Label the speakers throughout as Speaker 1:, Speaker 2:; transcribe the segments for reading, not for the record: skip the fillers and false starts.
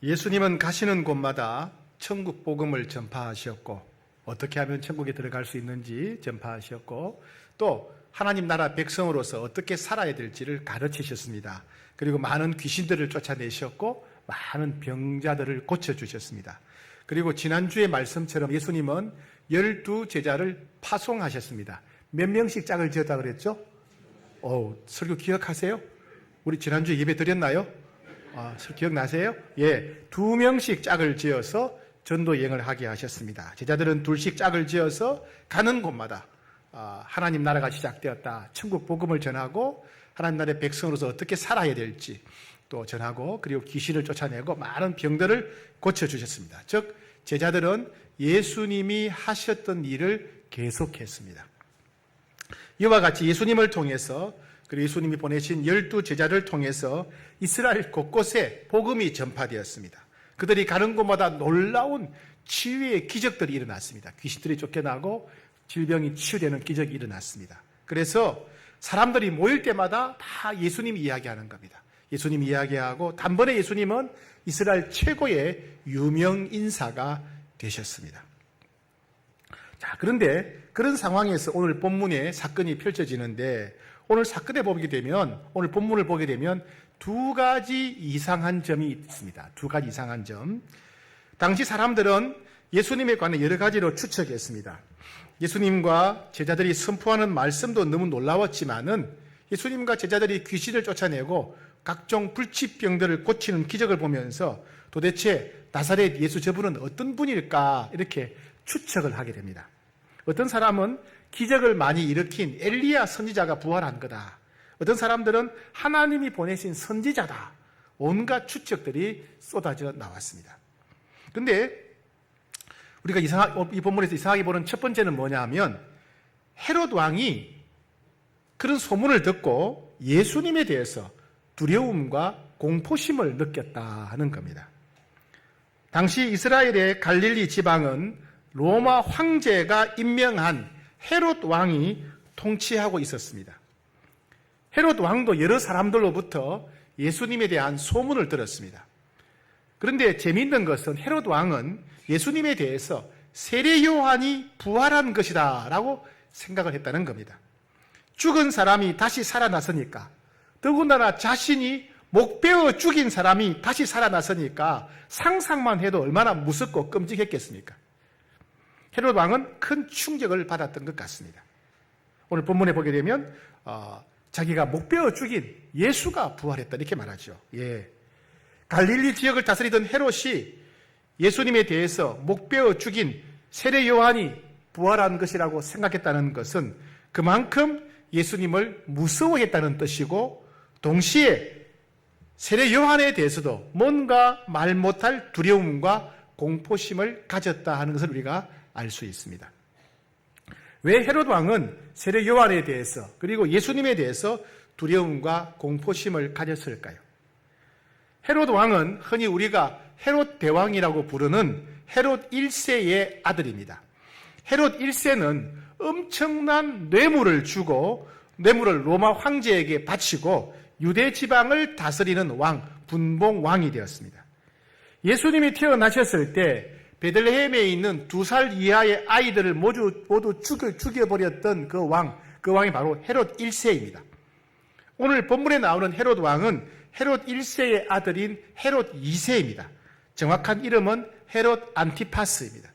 Speaker 1: 예수님은 가시는 곳마다 천국 복음을 전파하셨고 어떻게 하면 천국에 들어갈 수 있는지 전파하셨고 또 하나님 나라 백성으로서 어떻게 살아야 될지를 가르치셨습니다. 그리고 많은 귀신들을 쫓아내셨고 많은 병자들을 고쳐주셨습니다. 그리고 지난주의 말씀처럼 예수님은 12 제자를 파송하셨습니다. 몇 명씩 짝을 지었다 그랬죠? 설교 기억하세요? 우리 지난주에 예배 드렸나요? 기억나세요? 2명씩 짝을 지어서 전도 여행을 하게 하셨습니다. 제자들은 2씩 짝을 지어서 가는 곳마다 하나님 나라가 시작되었다, 천국 복음을 전하고 하나님 나라의 백성으로서 어떻게 살아야 될지 또 전하고 그리고 귀신을 쫓아내고 많은 병들을 고쳐주셨습니다. 즉 제자들은 예수님이 하셨던 일을 계속했습니다. 이와 같이 예수님을 통해서 그리고 예수님이 보내신 12 제자를 통해서 이스라엘 곳곳에 복음이 전파되었습니다. 그들이 가는 곳마다 놀라운 치유의 기적들이 일어났습니다. 귀신들이 쫓겨나고 질병이 치유되는 기적이 일어났습니다. 그래서 사람들이 모일 때마다 다 예수님 이야기하는 겁니다. 예수님 이야기하고 단번에 예수님은 이스라엘 최고의 유명 인사가 되셨습니다. 자, 그런데 그런 상황에서 오늘 본문에 사건이 펼쳐지는데 오늘 오늘 본문을 보게 되면 2가지 이상한 점이 있습니다. 2가지 이상한 점. 당시 사람들은 예수님에 관해 여러 가지로 추측했습니다. 예수님과 제자들이 선포하는 말씀도 너무 놀라웠지만은 예수님과 제자들이 귀신을 쫓아내고 각종 불치병들을 고치는 기적을 보면서 도대체 나사렛 예수 저분은 어떤 분일까 이렇게 추측을 하게 됩니다. 어떤 사람은 기적을 많이 일으킨 엘리야 선지자가 부활한 거다. 어떤 사람들은 하나님이 보내신 선지자다. 온갖 추측들이 쏟아져 나왔습니다. 그런데 우리가 이 본문에서 이상하게 보는 첫 번째는 뭐냐 하면 헤롯 왕이 그런 소문을 듣고 예수님에 대해서 두려움과 공포심을 느꼈다 하는 겁니다. 당시 이스라엘의 갈릴리 지방은 로마 황제가 임명한 헤롯 왕이 통치하고 있었습니다. 헤롯 왕도 여러 사람들로부터 예수님에 대한 소문을 들었습니다. 그런데 재미있는 것은 헤롯 왕은 예수님에 대해서 세례 요한이 부활한 것이다 라고 생각을 했다는 겁니다. 죽은 사람이 다시 살아났으니까, 더군다나 자신이 목베어 죽인 사람이 다시 살아났으니까 상상만 해도 얼마나 무섭고 끔찍했겠습니까? 헤롯 왕은 큰 충격을 받았던 것 같습니다. 오늘 본문에 보게 되면 자기가 목베어 죽인 예수가 부활했다 이렇게 말하죠. 갈릴리 지역을 다스리던 헤롯이 예수님에 대해서 목베어 죽인 세례 요한이 부활한 것이라고 생각했다는 것은 그만큼 예수님을 무서워했다는 뜻이고 동시에 세례 요한에 대해서도 뭔가 말 못할 두려움과 공포심을 가졌다 하는 것을 우리가 알 수 있습니다. 왜 헤롯 왕은 세례 요한에 대해서 그리고 예수님에 대해서 두려움과 공포심을 가졌을까요? 헤롯 왕은 흔히 우리가 헤롯 대왕이라고 부르는 헤롯 1세의 아들입니다. 헤롯 1세는 엄청난 뇌물을 주고 뇌물을 로마 황제에게 바치고 유대 지방을 다스리는 왕, 분봉 왕이 되었습니다. 예수님이 태어나셨을 때 베들레헴에 있는 2살 이하의 아이들을 모두 죽여버렸던 그 왕이 바로 헤롯 1세입니다. 오늘 본문에 나오는 헤롯 왕은 헤롯 1세의 아들인 헤롯 2세입니다. 정확한 이름은 헤롯 안티파스입니다.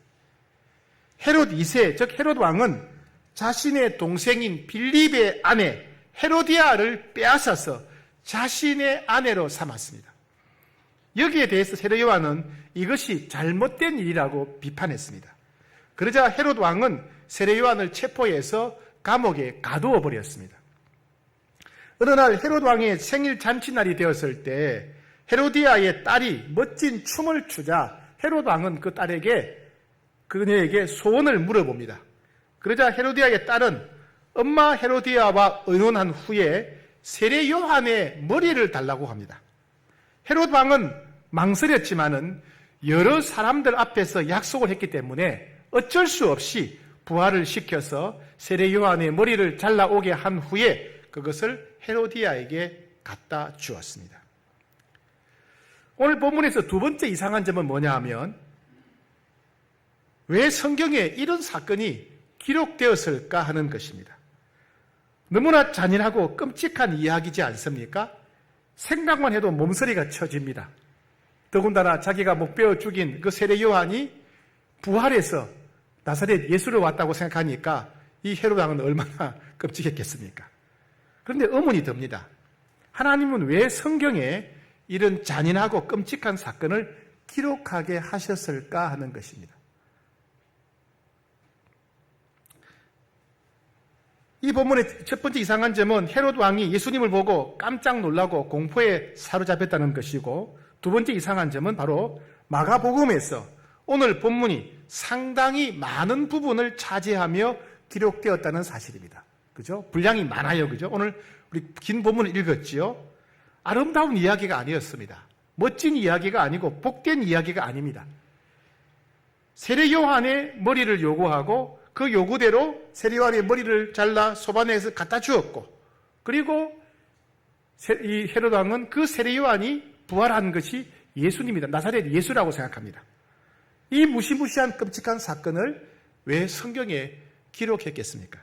Speaker 1: 헤롯 2세, 즉 헤롯 왕은 자신의 동생인 빌립의 아내 헤로디아를 빼앗아서 자신의 아내로 삼았습니다. 여기에 대해서 세례 요한은 이것이 잘못된 일이라고 비판했습니다. 그러자 헤롯 왕은 세례 요한을 체포해서 감옥에 가두어 버렸습니다. 어느 날 헤롯 왕의 생일 잔치날이 되었을 때 헤로디아의 딸이 멋진 춤을 추자 헤롯 왕은 그녀에게 소원을 물어봅니다. 그러자 헤로디아의 딸은 엄마 헤로디아와 의논한 후에 세례 요한의 머리를 달라고 합니다. 헤롯 왕은 망설였지만은 여러 사람들 앞에서 약속을 했기 때문에 어쩔 수 없이 부활을 시켜서 세례 요한의 머리를 잘라오게 한 후에 그것을 헤로디아에게 갖다 주었습니다. 오늘 본문에서 두 번째 이상한 점은 뭐냐 하면 왜 성경에 이런 사건이 기록되었을까 하는 것입니다. 너무나 잔인하고 끔찍한 이야기지 않습니까? 생각만 해도 몸서리가 쳐집니다. 더군다나 자기가 목베어 죽인 그 세례 요한이 부활해서 나사렛 예수를 왔다고 생각하니까 이 헤롯 왕은 얼마나 끔찍했겠습니까? 그런데 의문이 듭니다. 하나님은 왜 성경에 이런 잔인하고 끔찍한 사건을 기록하게 하셨을까 하는 것입니다. 이 본문의 첫 번째 이상한 점은 헤롯 왕이 예수님을 보고 깜짝 놀라고 공포에 사로잡혔다는 것이고, 두 번째 이상한 점은 바로 마가복음에서 오늘 본문이 상당히 많은 부분을 차지하며 기록되었다는 사실입니다. 그죠? 분량이 많아요. 그죠? 오늘 우리 긴 본문을 읽었지요. 아름다운 이야기가 아니었습니다. 멋진 이야기가 아니고 복된 이야기가 아닙니다. 세례 요한의 머리를 요구하고 그 요구대로 세례 요한의 머리를 잘라 소반에서 갖다 주었고, 그리고 이 헤롯 왕은 그 세례 요한이 부활한 것이 예수님이다, 나사렛 예수라고 생각합니다. 이 무시무시한 끔찍한 사건을 왜 성경에 기록했겠습니까?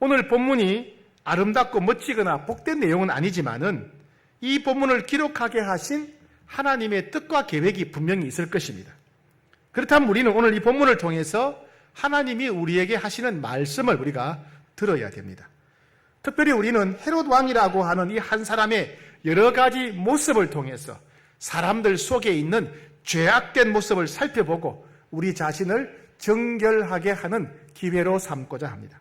Speaker 1: 오늘 본문이 아름답고 멋지거나 복된 내용은 아니지만은 이 본문을 기록하게 하신 하나님의 뜻과 계획이 분명히 있을 것입니다. 그렇다면 우리는 오늘 이 본문을 통해서 하나님이 우리에게 하시는 말씀을 우리가 들어야 됩니다. 특별히 우리는 헤롯 왕이라고 하는 이 한 사람의 여러 가지 모습을 통해서 사람들 속에 있는 죄악된 모습을 살펴보고 우리 자신을 정결하게 하는 기회로 삼고자 합니다.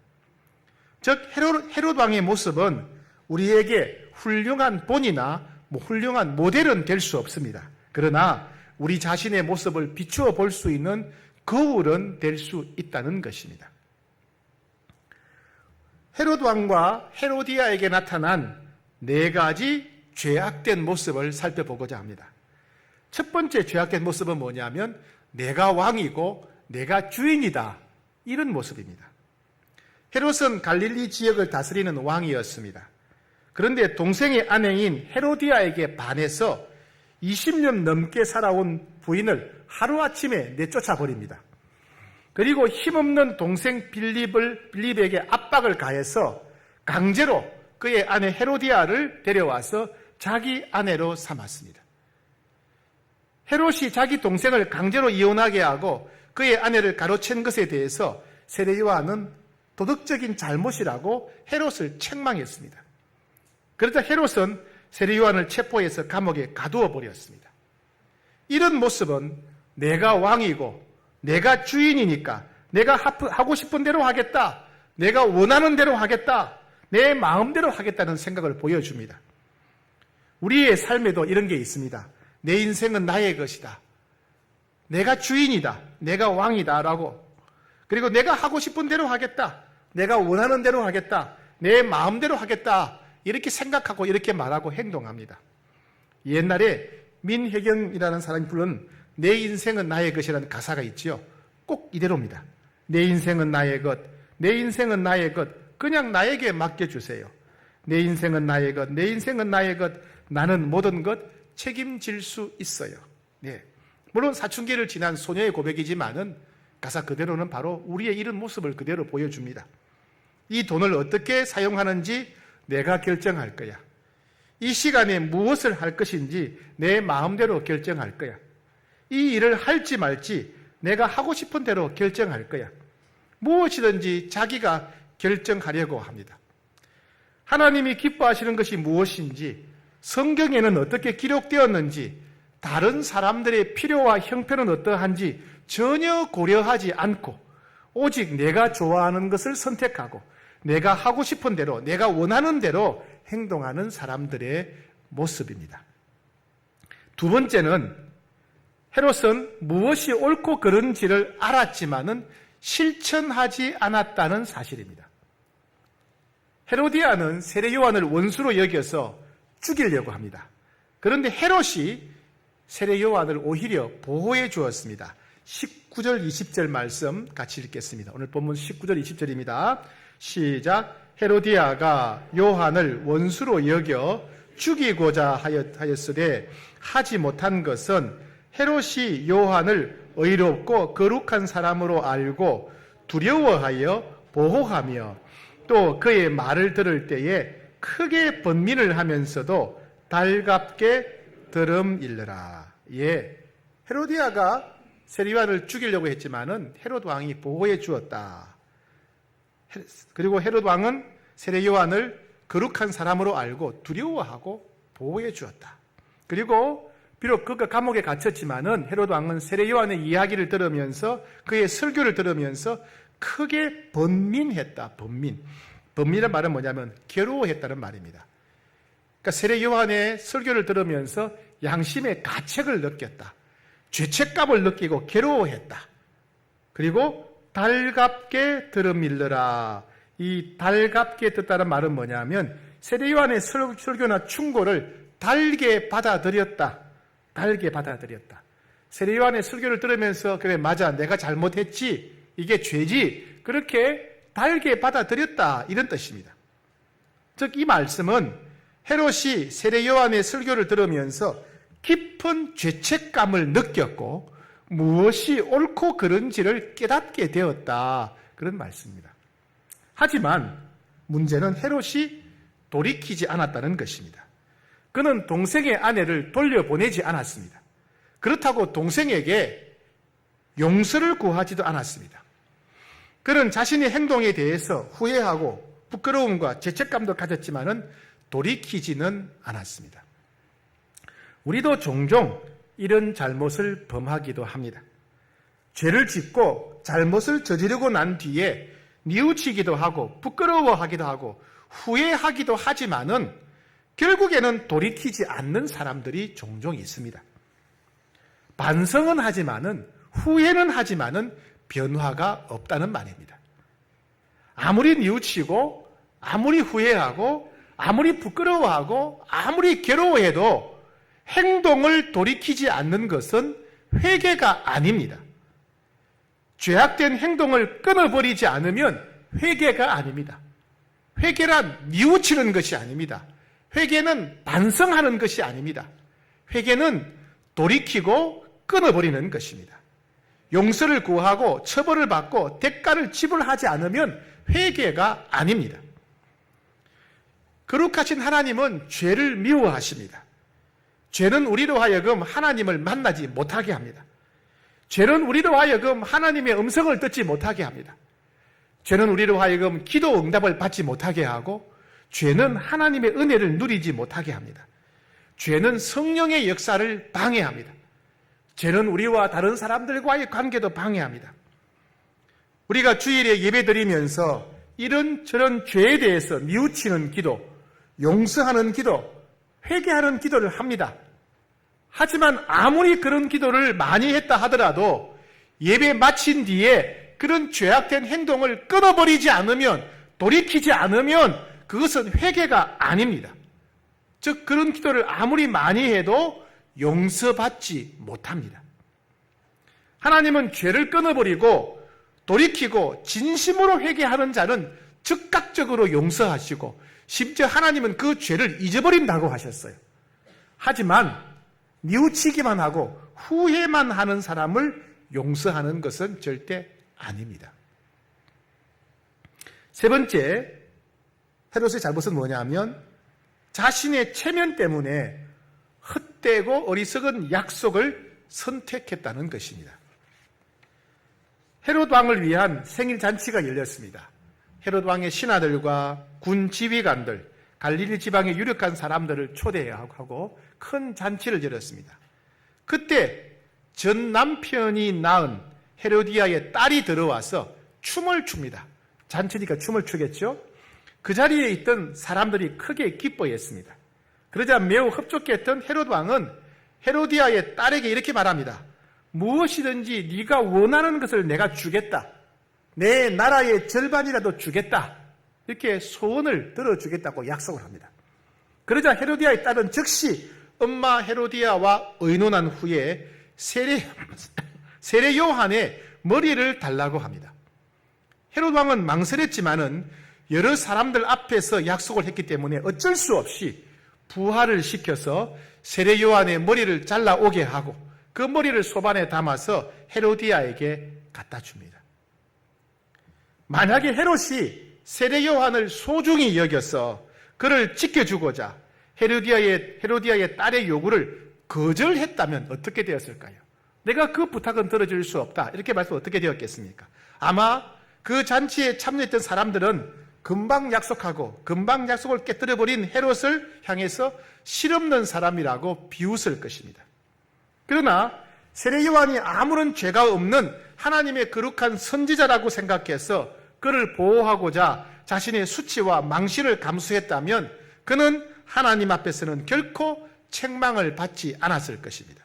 Speaker 1: 즉 헤롯 왕의 모습은 우리에게 훌륭한 본이나 훌륭한 모델은 될 수 없습니다. 그러나 우리 자신의 모습을 비추어 볼 수 있는 거울은 될 수 있다는 것입니다. 헤롯 왕과 헤로디아에게 나타난 네 가지 죄악된 모습을 살펴보고자 합니다. 첫 번째 죄악된 모습은 뭐냐면 내가 왕이고 내가 주인이다, 이런 모습입니다. 헤롯은 갈릴리 지역을 다스리는 왕이었습니다. 그런데 동생의 아내인 헤로디아에게 반해서 20년 넘게 살아온 부인을 하루아침에 내쫓아 버립니다. 그리고 힘없는 동생 빌립에게 압박을 가해서 강제로 그의 아내 헤로디아를 데려와서 자기 아내로 삼았습니다. 헤롯이 자기 동생을 강제로 이혼하게 하고 그의 아내를 가로챈 것에 대해서 세례 요한은 도덕적인 잘못이라고 헤롯을 책망했습니다. 그러자 헤롯은 세례 요한을 체포해서 감옥에 가두어 버렸습니다. 이런 모습은 내가 왕이고 내가 주인이니까 내가 하고 싶은 대로 하겠다, 내가 원하는 대로 하겠다, 내 마음대로 하겠다는 생각을 보여줍니다. 우리의 삶에도 이런 게 있습니다. 내 인생은 나의 것이다, 내가 주인이다, 내가 왕이다 라고, 그리고 내가 하고 싶은 대로 하겠다, 내가 원하는 대로 하겠다, 내 마음대로 하겠다, 이렇게 생각하고 이렇게 말하고 행동합니다. 옛날에 민혜경이라는 사람이 부른 내 인생은 나의 것이라는 가사가 있지요. 꼭 이대로입니다. 내 인생은 나의 것, 내 인생은 나의 것, 그냥 나에게 맡겨주세요. 내 인생은 나의 것, 내 인생은 나의 것, 나는 모든 것 책임질 수 있어요. 네. 물론 사춘기를 지난 소녀의 고백이지만은 가사 그대로는 바로 우리의 이런 모습을 그대로 보여줍니다. 이 돈을 어떻게 사용하는지 내가 결정할 거야. 이 시간에 무엇을 할 것인지 내 마음대로 결정할 거야. 이 일을 할지 말지 내가 하고 싶은 대로 결정할 거야. 무엇이든지 자기가 결정하려고 합니다. 하나님이 기뻐하시는 것이 무엇인지, 성경에는 어떻게 기록되었는지, 다른 사람들의 필요와 형편은 어떠한지 전혀 고려하지 않고 오직 내가 좋아하는 것을 선택하고 내가 하고 싶은 대로, 내가 원하는 대로 행동하는 사람들의 모습입니다. 두 번째는 헤롯은 무엇이 옳고 그른지를 알았지만은 실천하지 않았다는 사실입니다. 헤로디아는 세례 요한을 원수로 여겨서 죽이려고 합니다. 그런데 헤롯이 세례 요한을 오히려 보호해 주었습니다. 19절 20절 말씀 같이 읽겠습니다. 오늘 본문 19절 20절입니다. 시작. 헤로디아가 요한을 원수로 여겨 죽이고자 하였으되 하지 못한 것은 헤롯이 요한을 의롭고 거룩한 사람으로 알고 두려워하여 보호하며 또 그의 말을 들을 때에 크게 번민을 하면서도 달갑게 들음일러라. 예, 헤로디아가 세례요한을 죽이려고 했지만은 헤롯 왕이 보호해 주었다. 그리고 헤롯 왕은 세례요한을 거룩한 사람으로 알고 두려워하고 보호해 주었다. 그리고 비록 그가 감옥에 갇혔지만은 헤롯 왕은 세례요한의 이야기를 들으면서 그의 설교를 들으면서 크게 번민했다. 번민이란 말은 뭐냐면 괴로워했다는 말입니다. 그러니까 세례요한의 설교를 들으면서 양심의 가책을 느꼈다. 죄책감을 느끼고 괴로워했다. 그리고 달갑게 들음일러라. 이 달갑게 듣다는 말은 뭐냐면 세례요한의 설교나 충고를 달게 받아들였다. 달게 받아들였다. 세례요한의 설교를 들으면서 그래 맞아 내가 잘못했지 이게 죄지 그렇게 달게 받아들였다 이런 뜻입니다. 즉 이 말씀은 헤롯이 세례요한의 설교를 들으면서 깊은 죄책감을 느꼈고 무엇이 옳고 그른지를 깨닫게 되었다 그런 말씀입니다. 하지만 문제는 헤롯이 돌이키지 않았다는 것입니다. 그는 동생의 아내를 돌려보내지 않았습니다. 그렇다고 동생에게 용서를 구하지도 않았습니다. 그는 자신의 행동에 대해서 후회하고 부끄러움과 죄책감도 가졌지만은 돌이키지는 않았습니다. 우리도 종종 이런 잘못을 범하기도 합니다. 죄를 짓고 잘못을 저지르고 난 뒤에 뉘우치기도 하고 부끄러워하기도 하고 후회하기도 하지만은 결국에는 돌이키지 않는 사람들이 종종 있습니다. 반성은 하지만은 후회는 하지만은 변화가 없다는 말입니다. 아무리 뉘우치고 아무리 후회하고 아무리 부끄러워하고 아무리 괴로워해도 행동을 돌이키지 않는 것은 회개가 아닙니다. 죄악된 행동을 끊어버리지 않으면 회개가 아닙니다. 회개란 뉘우치는 것이 아닙니다. 회개는 반성하는 것이 아닙니다. 회개는 돌이키고 끊어버리는 것입니다. 용서를 구하고 처벌을 받고 대가를 지불하지 않으면 회개가 아닙니다. 거룩하신 하나님은 죄를 미워하십니다. 죄는 우리로 하여금 하나님을 만나지 못하게 합니다. 죄는 우리로 하여금 하나님의 음성을 듣지 못하게 합니다. 죄는 우리로 하여금 기도 응답을 받지 못하게 하고 죄는 하나님의 은혜를 누리지 못하게 합니다. 죄는 성령의 역사를 방해합니다. 죄는 우리와 다른 사람들과의 관계도 방해합니다. 우리가 주일에 예배드리면서 이런저런 죄에 대해서 뉘우치는 기도, 용서하는 기도, 회개하는 기도를 합니다. 하지만 아무리 그런 기도를 많이 했다 하더라도 예배 마친 뒤에 그런 죄악된 행동을 끊어버리지 않으면, 돌이키지 않으면 그것은 회개가 아닙니다. 즉 그런 기도를 아무리 많이 해도 용서받지 못합니다. 하나님은 죄를 끊어버리고 돌이키고 진심으로 회개하는 자는 즉각적으로 용서하시고 심지어 하나님은 그 죄를 잊어버린다고 하셨어요. 하지만 뉘우치기만 하고 후회만 하는 사람을 용서하는 것은 절대 아닙니다. 세 번째, 헤롯의 잘못은 뭐냐면 자신의 체면 때문에 헛되고 어리석은 약속을 선택했다는 것입니다. 헤롯 왕을 위한 생일 잔치가 열렸습니다. 헤롯 왕의 신하들과 군 지휘관들, 갈릴리 지방의 유력한 사람들을 초대하고 큰 잔치를 열었습니다. 그때 전 남편이 낳은 헤로디아의 딸이 들어와서 춤을 춥니다. 잔치니까 춤을 추겠죠? 그 자리에 있던 사람들이 크게 기뻐했습니다. 그러자 매우 흡족했던 헤롯 왕은 헤로디아의 딸에게 이렇게 말합니다. 무엇이든지 네가 원하는 것을 내가 주겠다. 내 나라의 절반이라도 주겠다. 이렇게 소원을 들어주겠다고 약속을 합니다. 그러자 헤로디아의 딸은 즉시 엄마 헤로디아와 의논한 후에 세례 요한의 머리를 달라고 합니다. 헤롯 왕은 망설였지만은 여러 사람들 앞에서 약속을 했기 때문에 어쩔 수 없이 부활을 시켜서 세례 요한의 머리를 잘라오게 하고 그 머리를 소반에 담아서 헤로디아에게 갖다 줍니다. 만약에 헤롯이 세례 요한을 소중히 여겨서 그를 지켜주고자 헤로디아의 딸의 요구를 거절했다면 어떻게 되었을까요? 내가 그 부탁은 들어줄 수 없다. 이렇게 말씀 어떻게 되었겠습니까? 아마 그 잔치에 참여했던 사람들은 금방 약속을 깨뜨려버린 헤롯을 향해서 실없는 사람이라고 비웃을 것입니다. 그러나 세례 요한이 아무런 죄가 없는 하나님의 거룩한 선지자라고 생각해서 그를 보호하고자 자신의 수치와 망신을 감수했다면 그는 하나님 앞에서는 결코 책망을 받지 않았을 것입니다.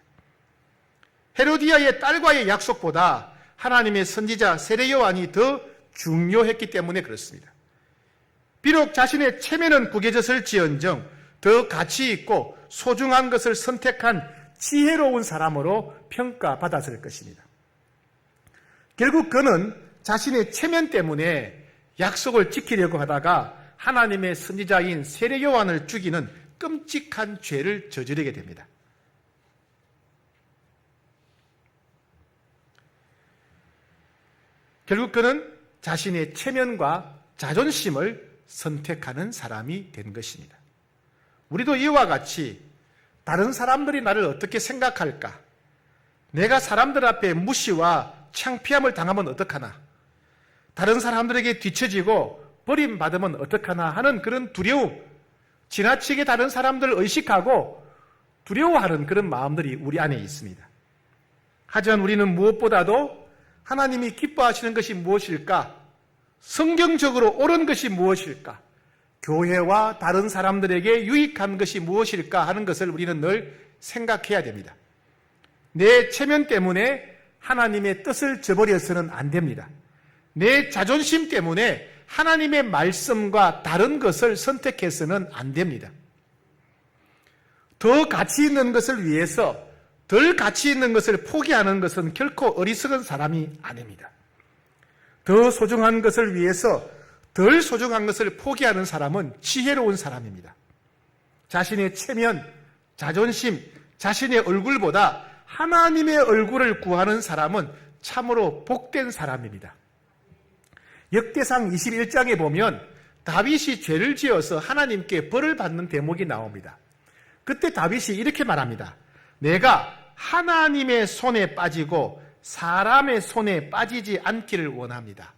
Speaker 1: 헤로디아의 딸과의 약속보다 하나님의 선지자 세례 요한이 더 중요했기 때문에 그렇습니다. 비록 자신의 체면은 구겨졌을지언정 더 가치 있고 소중한 것을 선택한 지혜로운 사람으로 평가받았을 것입니다. 결국 그는 자신의 체면 때문에 약속을 지키려고 하다가 하나님의 선지자인 세례 요한을 죽이는 끔찍한 죄를 저지르게 됩니다. 결국 그는 자신의 체면과 자존심을 선택하는 사람이 된 것입니다. 우리도 이와 같이 다른 사람들이 나를 어떻게 생각할까? 내가 사람들 앞에 무시와 창피함을 당하면 어떡하나? 다른 사람들에게 뒤처지고 버림받으면 어떡하나 하는 그런 두려움, 지나치게 다른 사람들을 의식하고 두려워하는 그런 마음들이 우리 안에 있습니다. 하지만 우리는 무엇보다도 하나님이 기뻐하시는 것이 무엇일까? 성경적으로 옳은 것이 무엇일까? 교회와 다른 사람들에게 유익한 것이 무엇일까 하는 것을 우리는 늘 생각해야 됩니다. 내 체면 때문에 하나님의 뜻을 저버려서는 안 됩니다. 내 자존심 때문에 하나님의 말씀과 다른 것을 선택해서는 안 됩니다. 더 가치 있는 것을 위해서 덜 가치 있는 것을 포기하는 것은 결코 어리석은 사람이 아닙니다. 더 소중한 것을 위해서 덜 소중한 것을 포기하는 사람은 지혜로운 사람입니다. 자신의 체면, 자존심, 자신의 얼굴보다 하나님의 얼굴을 구하는 사람은 참으로 복된 사람입니다. 역대상 21장에 보면 다윗이 죄를 지어서 하나님께 벌을 받는 대목이 나옵니다. 그때 다윗이 이렇게 말합니다. 내가 하나님의 손에 빠지고 사람의 손에 빠지지 않기를 원합니다.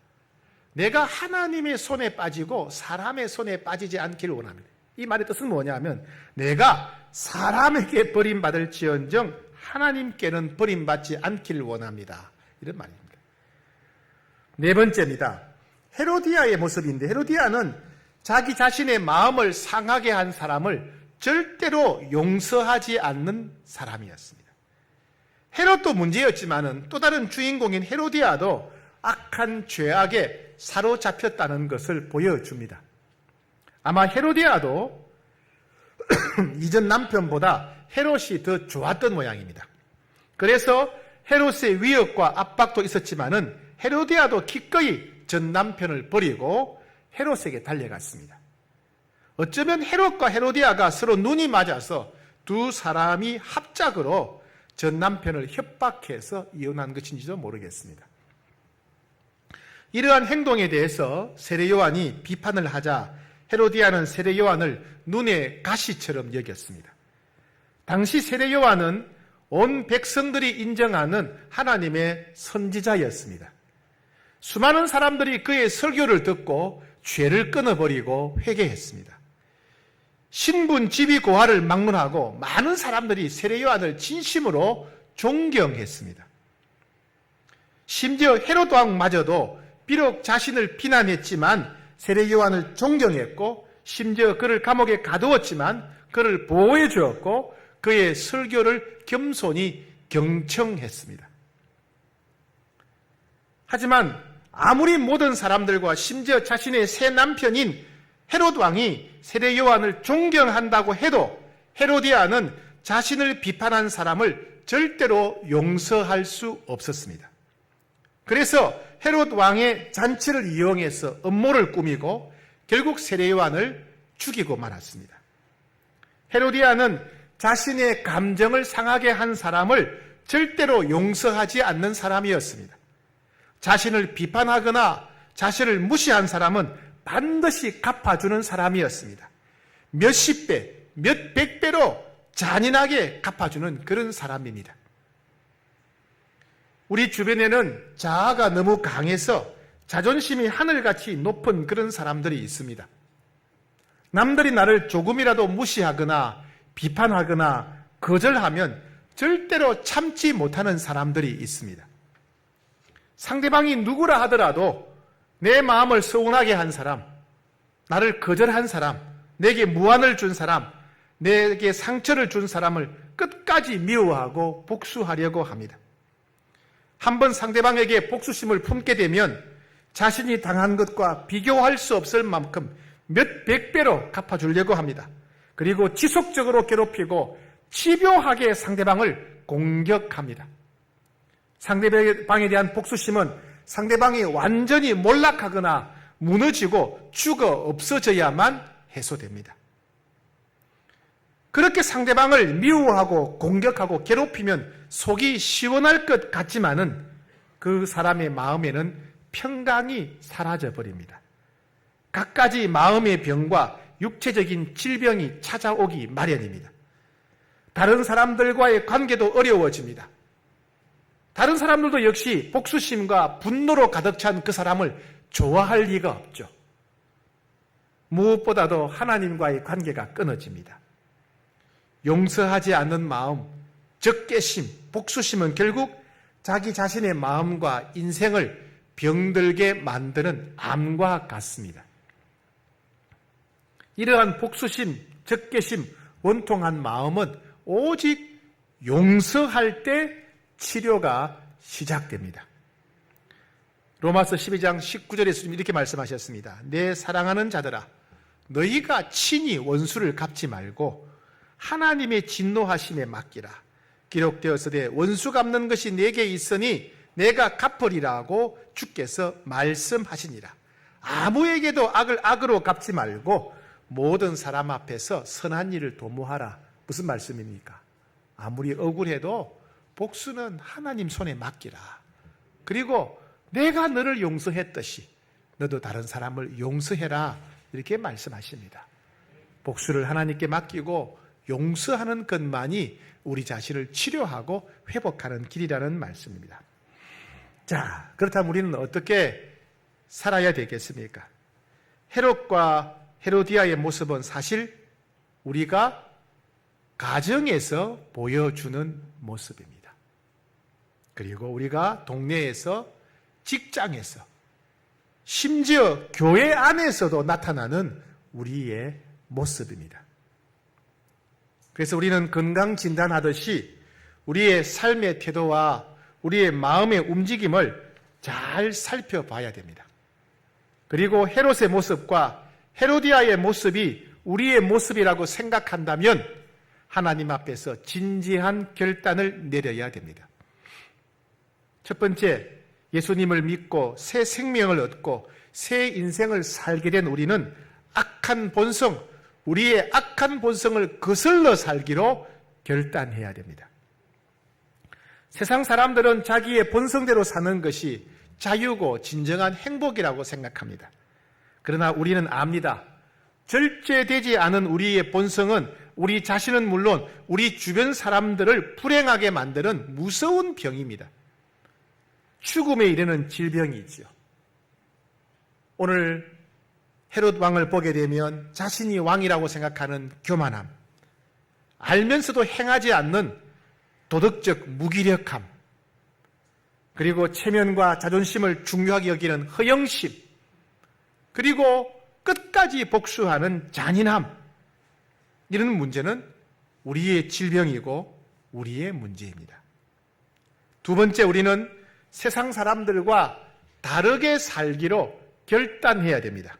Speaker 1: 내가 하나님의 손에 빠지고 사람의 손에 빠지지 않기를 원합니다. 이 말의 뜻은 뭐냐면 내가 사람에게 버림받을지언정 하나님께는 버림받지 않기를 원합니다. 이런 말입니다. 네 번째입니다. 헤로디아의 모습인데 헤로디아는 자기 자신의 마음을 상하게 한 사람을 절대로 용서하지 않는 사람이었습니다. 헤롯도 문제였지만은 또 다른 주인공인 헤로디아도 악한 죄악에 사로잡혔다는 것을 보여줍니다. 아마 헤로디아도 이전 남편보다 헤롯이 더 좋았던 모양입니다. 그래서 헤롯의 위협과 압박도 있었지만은 헤로디아도 기꺼이 전 남편을 버리고 헤롯에게 달려갔습니다. 어쩌면 헤롯과 헤로디아가 서로 눈이 맞아서 두 사람이 합작으로 전 남편을 협박해서 이혼한 것인지도 모르겠습니다. 이러한 행동에 대해서 세례 요한이 비판을 하자 헤로디아는 세례 요한을 눈의 가시처럼 여겼습니다. 당시 세례 요한은 온 백성들이 인정하는 하나님의 선지자였습니다. 수많은 사람들이 그의 설교를 듣고 죄를 끊어버리고 회개했습니다. 신분, 지위, 고하를 막론하고 많은 사람들이 세례 요한을 진심으로 존경했습니다. 심지어 헤롯 왕마저도 비록 자신을 비난했지만 세례 요한을 존경했고 심지어 그를 감옥에 가두었지만 그를 보호해 주었고 그의 설교를 겸손히 경청했습니다. 하지만 아무리 모든 사람들과 심지어 자신의 새 남편인 헤롯 왕이 세례 요한을 존경한다고 해도 헤로디아는 자신을 비판한 사람을 절대로 용서할 수 없었습니다. 그래서 헤롯 왕의 잔치를 이용해서 음모를 꾸미고 결국 세례 요한을 죽이고 말았습니다. 헤로디아는 자신의 감정을 상하게 한 사람을 절대로 용서하지 않는 사람이었습니다. 자신을 비판하거나 자신을 무시한 사람은 반드시 갚아주는 사람이었습니다. 몇십 배, 몇백 배로 잔인하게 갚아주는 그런 사람입니다. 우리 주변에는 자아가 너무 강해서 자존심이 하늘같이 높은 그런 사람들이 있습니다. 남들이 나를 조금이라도 무시하거나 비판하거나 거절하면 절대로 참지 못하는 사람들이 있습니다. 상대방이 누구라 하더라도 내 마음을 서운하게 한 사람, 나를 거절한 사람, 내게 무안을 준 사람, 내게 상처를 준 사람을 끝까지 미워하고 복수하려고 합니다. 한번 상대방에게 복수심을 품게 되면 자신이 당한 것과 비교할 수 없을 만큼 몇백 배로 갚아주려고 합니다. 그리고 지속적으로 괴롭히고 집요하게 상대방을 공격합니다. 상대방에 대한 복수심은 상대방이 완전히 몰락하거나 무너지고 죽어 없어져야만 해소됩니다. 그렇게 상대방을 미워하고 공격하고 괴롭히면 속이 시원할 것 같지만은 그 사람의 마음에는 평강이 사라져버립니다. 갖가지 마음의 병과 육체적인 질병이 찾아오기 마련입니다. 다른 사람들과의 관계도 어려워집니다. 다른 사람들도 역시 복수심과 분노로 가득 찬 그 사람을 좋아할 리가 없죠. 무엇보다도 하나님과의 관계가 끊어집니다. 용서하지 않는 마음, 적개심, 복수심은 결국 자기 자신의 마음과 인생을 병들게 만드는 암과 같습니다. 이러한 복수심, 적개심, 원통한 마음은 오직 용서할 때 치료가 시작됩니다. 로마서 12장 19절에서 이렇게 말씀하셨습니다. 내 사랑하는 자들아, 너희가 친히 원수를 갚지 말고 하나님의 진노하심에 맡기라. 기록되었으되 원수 갚는 것이 내게 있으니 내가 갚으리라고 주께서 말씀하시니라. 아무에게도 악을 악으로 갚지 말고 모든 사람 앞에서 선한 일을 도모하라. 무슨 말씀입니까? 아무리 억울해도 복수는 하나님 손에 맡기라. 그리고 내가 너를 용서했듯이 너도 다른 사람을 용서해라. 이렇게 말씀하십니다. 복수를 하나님께 맡기고 용서하는 것만이 우리 자신을 치료하고 회복하는 길이라는 말씀입니다. 자, 그렇다면 우리는 어떻게 살아야 되겠습니까? 헤롯과 헤로디아의 모습은 사실 우리가 가정에서 보여주는 모습입니다. 그리고 우리가 동네에서, 직장에서, 심지어 교회 안에서도 나타나는 우리의 모습입니다. 그래서 우리는 건강진단하듯이 우리의 삶의 태도와 우리의 마음의 움직임을 잘 살펴봐야 됩니다. 그리고 헤롯의 모습과 헤로디아의 모습이 우리의 모습이라고 생각한다면 하나님 앞에서 진지한 결단을 내려야 됩니다. 첫 번째, 예수님을 믿고 새 생명을 얻고 새 인생을 살게 된 우리는 악한 본성, 우리의 악한 본성을 거슬러 살기로 결단해야 됩니다. 세상 사람들은 자기의 본성대로 사는 것이 자유고 진정한 행복이라고 생각합니다. 그러나 우리는 압니다. 절제되지 않은 우리의 본성은 우리 자신은 물론 우리 주변 사람들을 불행하게 만드는 무서운 병입니다. 죽음에 이르는 질병이지요. 오늘 헤롯 왕을 보게 되면 자신이 왕이라고 생각하는 교만함, 알면서도 행하지 않는 도덕적 무기력함, 그리고 체면과 자존심을 중요하게 여기는 허영심, 그리고 끝까지 복수하는 잔인함, 이런 문제는 우리의 질병이고 우리의 문제입니다. 두 번째, 우리는 세상 사람들과 다르게 살기로 결단해야 됩니다.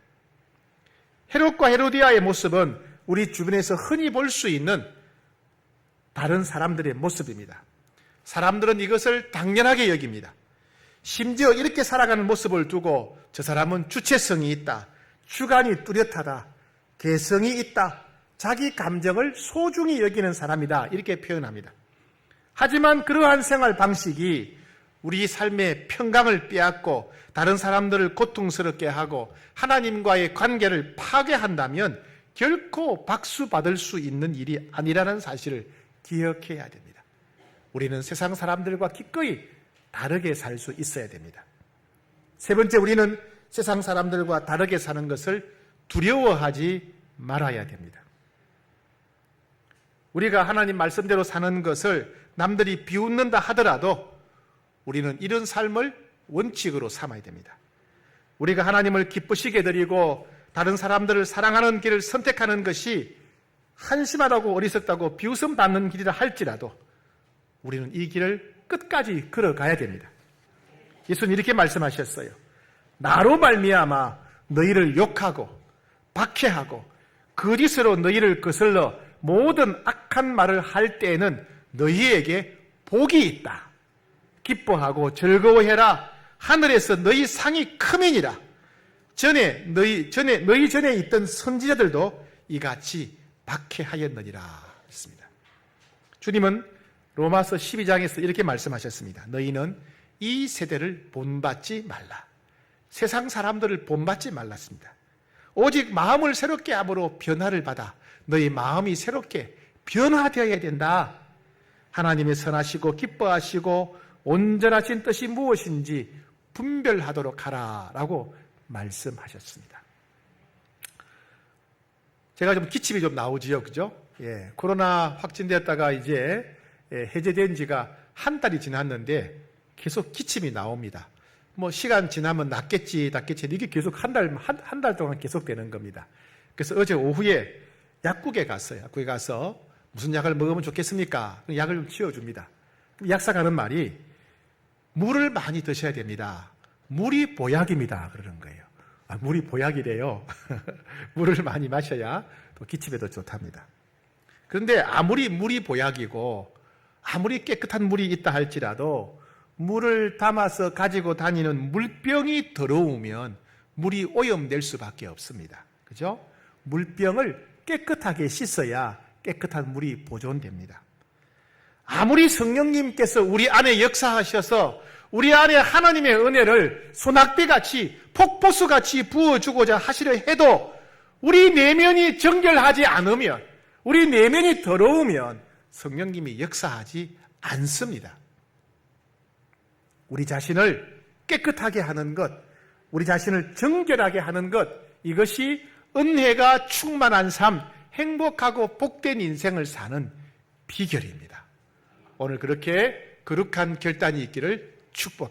Speaker 1: 헤롯과 헤로디아의 모습은 우리 주변에서 흔히 볼 수 있는 다른 사람들의 모습입니다. 사람들은 이것을 당연하게 여깁니다. 심지어 이렇게 살아가는 모습을 두고 저 사람은 주체성이 있다, 주관이 뚜렷하다, 개성이 있다, 자기 감정을 소중히 여기는 사람이다. 이렇게 표현합니다. 하지만 그러한 생활 방식이 우리 삶의 평강을 빼앗고 다른 사람들을 고통스럽게 하고 하나님과의 관계를 파괴한다면 결코 박수 받을 수 있는 일이 아니라는 사실을 기억해야 됩니다. 우리는 세상 사람들과 기꺼이 다르게 살 수 있어야 됩니다. 세 번째, 우리는 세상 사람들과 다르게 사는 것을 두려워하지 말아야 됩니다. 우리가 하나님 말씀대로 사는 것을 남들이 비웃는다 하더라도 우리는 이런 삶을 원칙으로 삼아야 됩니다. 우리가 하나님을 기쁘시게 드리고 다른 사람들을 사랑하는 길을 선택하는 것이 한심하다고 어리석다고 비웃음 받는 길이라 할지라도 우리는 이 길을 끝까지 걸어가야 됩니다. 예수는 이렇게 말씀하셨어요. 나로 말미암아 너희를 욕하고 박해하고 거짓으로 너희를 거슬러 모든 악한 말을 할 때에는 너희에게 복이 있다. 기뻐하고 즐거워해라. 하늘에서 너희 상이 크민이라. 너희 전에 있던 선지자들도 이같이 박해하였느니라 했습니다. 주님은 로마서 12장에서 이렇게 말씀하셨습니다. 너희는 이 세대를 본받지 말라. 세상 사람들을 본받지 말랐습니다. 오직 마음을 새롭게 함으로 변화를 받아 너희 마음이 새롭게 변화되어야 된다. 하나님의 선하시고 기뻐하시고 온전하신 뜻이 무엇인지 분별하도록 하라라고 말씀하셨습니다. 제가 좀 기침이 좀 나오지요, 그죠? 예, 코로나 확진되었다가 이제 해제된 지가 한 달이 지났는데 계속 기침이 나옵니다. 뭐 시간 지나면 낫겠지 이게 계속 한 달 동안 계속되는 겁니다. 그래서 어제 오후에 약국에 갔어요. 약국에 가서 무슨 약을 먹으면 좋겠습니까? 약을 좀 치워줍니다. 약사가 하는 말이 물을 많이 드셔야 됩니다. 물이 보약입니다. 그러는 거예요. 아, 물이 보약이래요. 물을 많이 마셔야 또 기침에도 좋답니다. 그런데 아무리 물이 보약이고 아무리 깨끗한 물이 있다 할지라도 물을 담아서 가지고 다니는 물병이 더러우면 물이 오염될 수밖에 없습니다. 그죠? 물병을 깨끗하게 씻어야 깨끗한 물이 보존됩니다. 아무리 성령님께서 우리 안에 역사하셔서 우리 안에 하나님의 은혜를 소낙비같이 폭포수같이 부어주고자 하시려 해도 우리 내면이 정결하지 않으면, 우리 내면이 더러우면 성령님이 역사하지 않습니다. 우리 자신을 깨끗하게 하는 것, 우리 자신을 정결하게 하는 것, 이것이 은혜가 충만한 삶, 행복하고 복된 인생을 사는 비결입니다. 오늘 그렇게 거룩한 결단이 있기를 축복합니다.